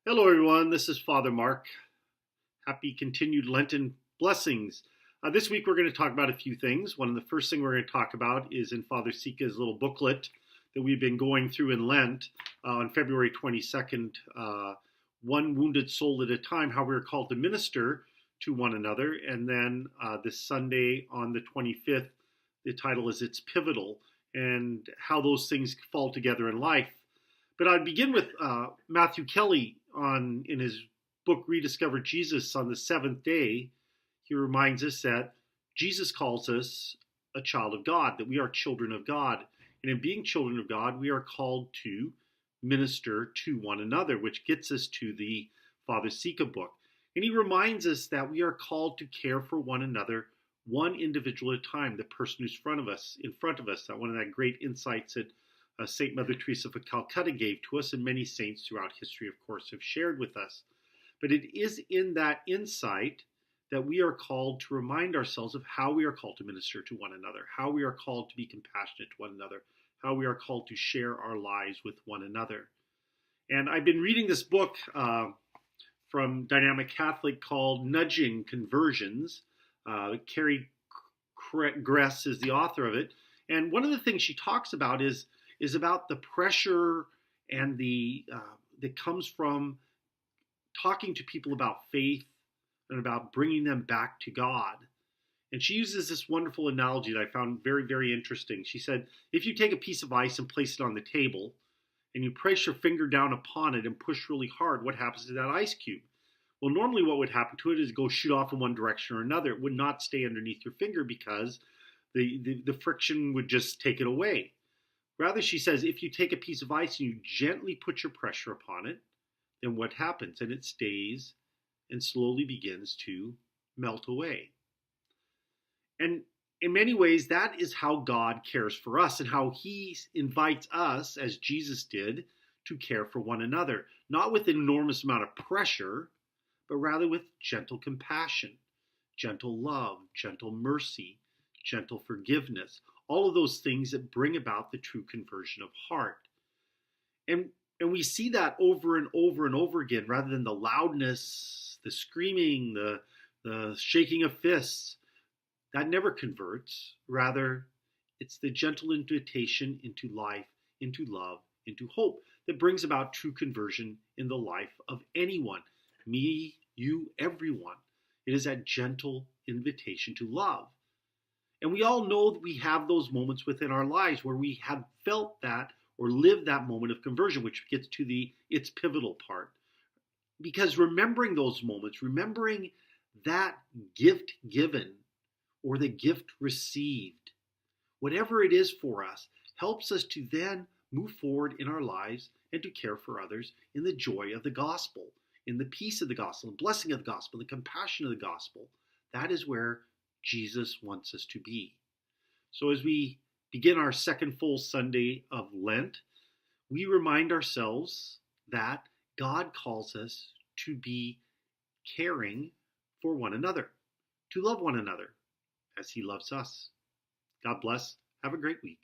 Hello, everyone. This is Father Mark. Happy continued Lenten blessings. This week, we're going to talk about a few things. One of the first things we're going to talk about is in Father Sika's little booklet that we've been going through in Lent on February 22nd, One Wounded Soul at a Time, how we're called to minister to one another. And then this Sunday on the 25th, the title is It's Pivotal, and how those things fall together in life. But I'd begin with Matthew Kelly in his book Rediscover Jesus on the seventh day. He reminds us that Jesus calls us a child of God, that we are children of God. And in being children of God, we are called to minister to one another, which gets us to the Father Sika book. And he reminds us that we are called to care for one another, one individual at a time, the person who's in front of us. That one of the great insights that St. Mother Teresa of Calcutta gave to us, and many saints throughout history, of course, have shared with us. But it is in that insight that we are called to remind ourselves of how we are called to minister to one another, how we are called to be compassionate to one another, how we are called to share our lives with one another. And I've been reading this book from Dynamic Catholic called Nudging Conversions. Carrie Gress is the author of it. And one of the things she talks about is about the pressure and that comes from talking to people about faith and about bringing them back to God. And she uses this wonderful analogy that I found very, very interesting. She said, if you take a piece of ice and place it on the table and you press your finger down upon it and push really hard, what happens to that ice cube? Well, normally what would happen to it is go shoot off in one direction or another. It would not stay underneath your finger because the friction would just take it away. Rather, she says, if you take a piece of ice and you gently put your pressure upon it, then what happens? And it stays and slowly begins to melt away. And in many ways, that is how God cares for us and how he invites us, as Jesus did, to care for one another. Not with an enormous amount of pressure, but rather with gentle compassion, gentle love, gentle mercy, gentle forgiveness. All of those things that bring about the true conversion of heart. And we see that over and over and over again, rather than the loudness, the screaming, the shaking of fists. That never converts. Rather, it's the gentle invitation into life, into love, into hope that brings about true conversion in the life of anyone. Me, you, everyone. It is that gentle invitation to love. And we all know that we have those moments within our lives where we have felt that or lived that moment of conversion, which gets to its pivotal part. Because remembering those moments, remembering that gift given or the gift received, whatever it is for us, helps us to then move forward in our lives and to care for others in the joy of the gospel, in the peace of the gospel, the blessing of the gospel, the compassion of the gospel. That is where Jesus wants us to be. So as we begin our second full Sunday of Lent, we remind ourselves that God calls us to be caring for one another, to love one another as he loves us. God bless. Have a great week.